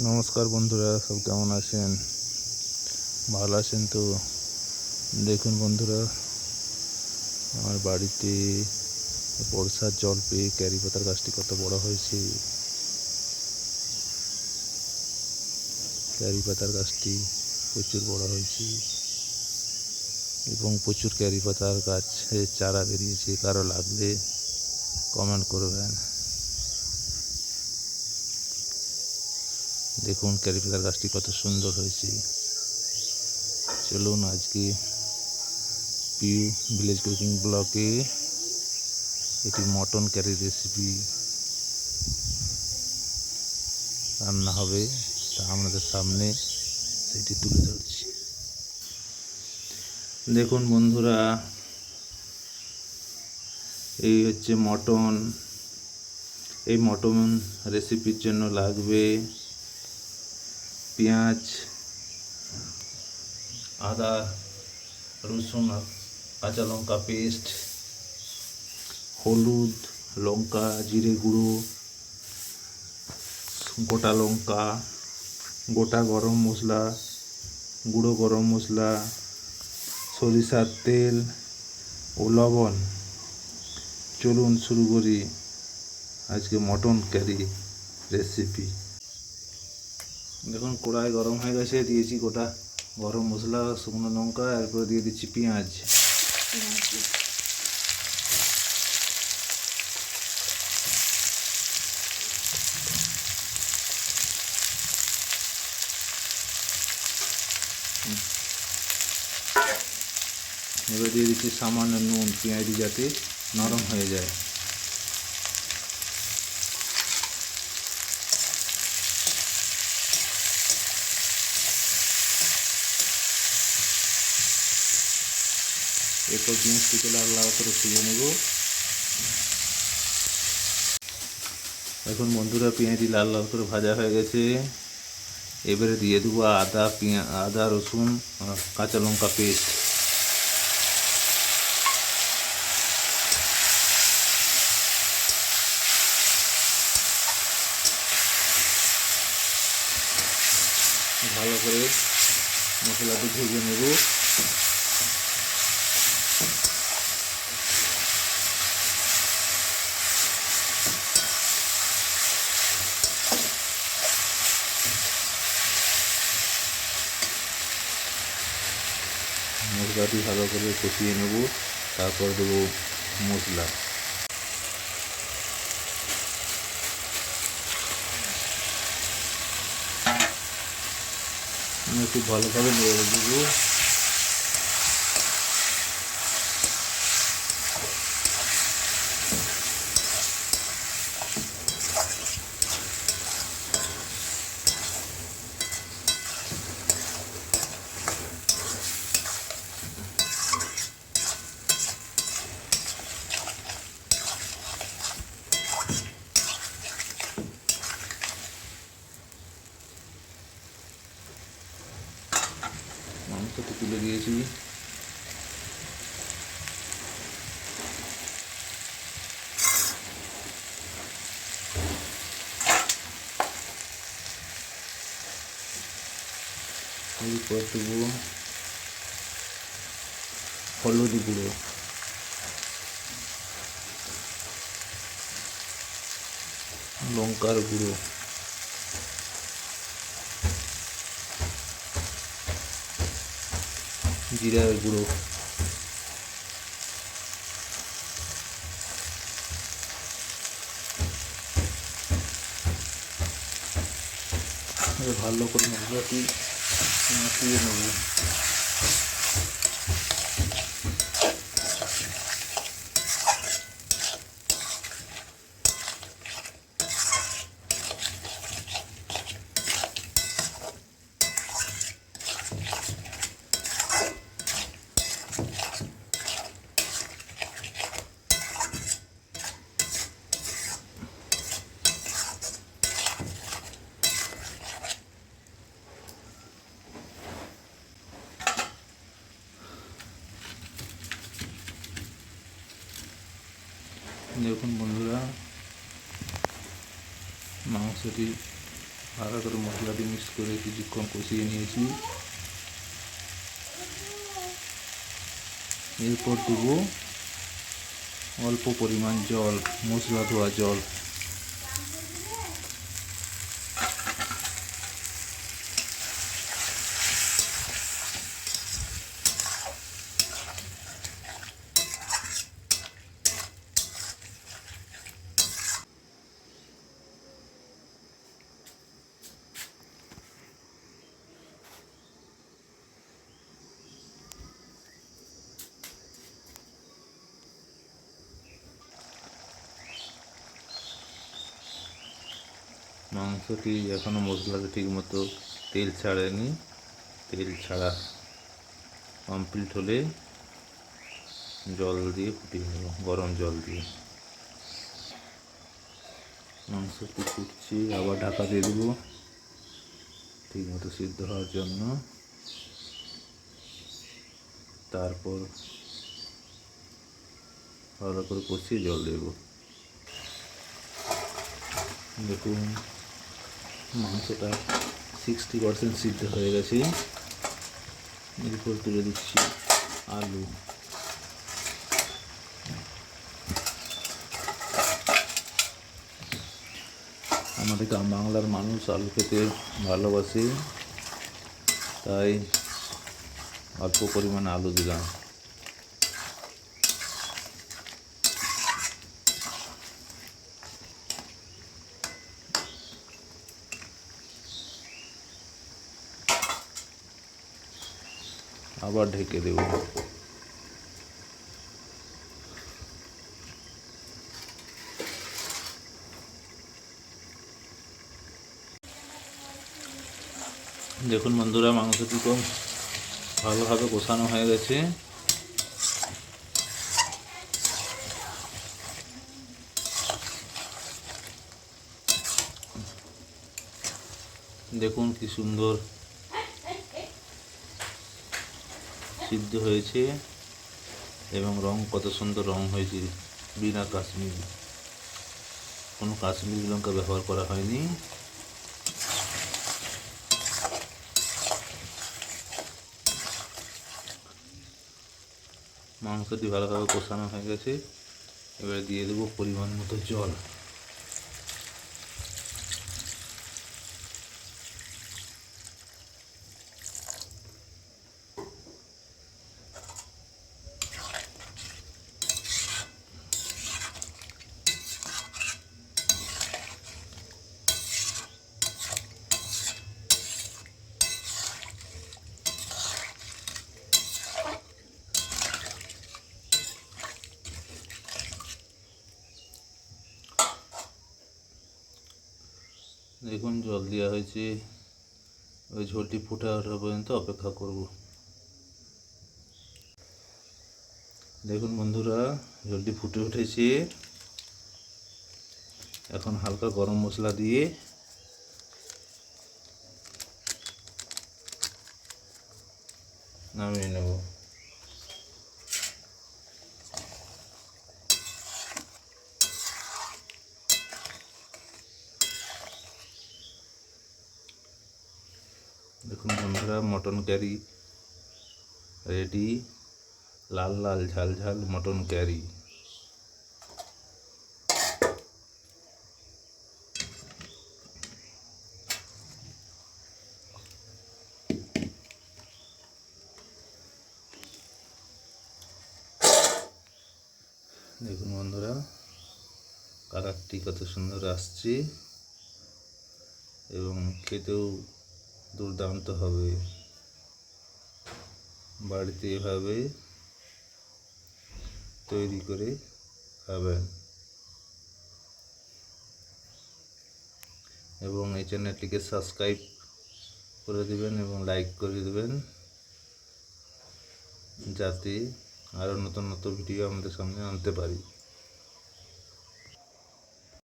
নমস্কার বন্ধুরা, সব কেমন আছেন? ভালো আছেন তো? দেখুন বন্ধুরা, আমার বাড়িতে বর্ষার জল পেয়ে ক্যারি পাতার গাছটি কত বড় হয়েছে। ক্যারি পাতার গাছটি প্রচুর বড় হয়েছে এবং প্রচুর ক্যারি পাতার গাছের চারা বেরিয়েছে। কারো লাগলে কমেন্ট করবেন। দেখুন ক্যারি পাতার গাছটি কত সুন্দর হয়েছে। চলুন আজকে পিউ ভিলেজ কুকিং ব্লকে এটি মটন কারি রেসিপি রান্না হবে, তা আপনাদের সামনে সেটি তুলে ধরছি। দেখুন বন্ধুরা, এই হচ্ছে মটন। এই মটন রেসিপির জন্য লাগবে পেঁয়াজ, আদা, রসুন আর কাঁচা লঙ্কা পেস্ট, হলুদ, লঙ্কা, জিরে গুঁড়ো, গোটা লঙ্কা, গোটা গরম মশলা, গুঁড়ো গরম মশলা, সরিষার তেল ও লবণ। চলুন শুরু করি আজকে মটন কারি রেসিপি। দেখুন কড়াই গরম হয়ে গেছে, দিয়েছি গোটা গরম মশলা, শুকনো লঙ্কা, এরপরে দিয়ে দিচ্ছি পেঁয়াজ। এবার দিয়ে দিচ্ছি সামান্য নুন, পেঁয়াজি যাতে নরম হয়ে যায়। এরপর পেঁয়াজটিকে লাল লাল করে ভেজে নেব। এখন বন্ধুরা পেঁয়াজি লাল লাল করে ভাজা হয়ে গেছে। এবারে দিয়ে দেবো আদা, রসুন আর কাঁচা লঙ্কা পেস্ট। ভালো করে মশলাটি ভেজে নেব। মশলাটি ভালো করে কষিয়ে নেব, তারপর দেবো মশলা। একটু ভালোভাবে নেড়ে দেবো। মাংসটি তুলে দিয়েছি। এরপর দেবো হলুদ গুঁড়ো, লঙ্কার গুঁড়ো, জিরার গুঁড়ো, ভালো করে মশলাটি মাখিয়ে নেব। দেখুন বন্ধুরা, মাংসটি ভালো করে মশলাটি মিক্স করে কিছুক্ষণ কষিয়ে নিয়েছি। এরপর দেবো অল্প পরিমাণ জল, মশলা ধোয়া জল। মাংসটি এখনও মশলাটা ঠিক মতো তেল ছাড়েনি। তেল ছাড়া কমপ্লিট হলে জল দিয়ে ফুটিয়ে নেব, গরম জল দিয়ে। মাংসটি ফুটছি, আবার ঢাকা দিয়ে দেবো ঠিক মতো সিদ্ধ হওয়ার জন্য। তারপর ভালো করে কষিয়ে জল দেব। দেখুন মাংসটা 60% সিদ্ধ হয়ে গেছে। এরপর তুলে দিচ্ছি আলু। আমাদের গ্রাম বাংলার মানুষ আলু খেতে ভালোবাসে, তাই অল্প পরিমাণে আলু দিলাম। আবার ঢেকে দেব। দেখুন বন্ধুরা, মাংসটি তো ভালোভাবে কষানো হয়ে গেছে। দেখুন কি সুন্দর সিদ্ধ হয়েছে এবং রং কত সুন্দর রং হয়েছে, বিনা কাশ্মীরি, কোনো কাশ্মীরি লঙ্কা ব্যবহার করা হয়নি। মাংসটি ভালোভাবে কষানো হয়ে গেছে। এবারে দিয়ে দেবো পরিমাণ মতো জল। দেখুন জল দেওয়া হয়েছে, ওই ঝোলটি ফুটে ওঠা পর্যন্ত অপেক্ষা করব। দেখুন বন্ধুরা, ঝোলটি ফুটে উঠেছে। এখন হালকা গরম মশলা দিয়ে নামিয়ে নেব। দেখুন বন্ধুরা, মটন কারি রেডি। লাল লাল ঝাল ঝাল মটন কারি। দেখুন বন্ধুরা, কালারটি কত সুন্দর আসছে এবং খেতেও দুর্দান্ত হবে। বাড়িতে এভাবে তৈরি করে খাবেন এবং এই চ্যানেলটিকে সাবস্ক্রাইব করে দেবেন এবং লাইক করে দেবেন, যাতে আরও নতুন নতুন ভিডিও আমাদের সামনে আনতে পারি।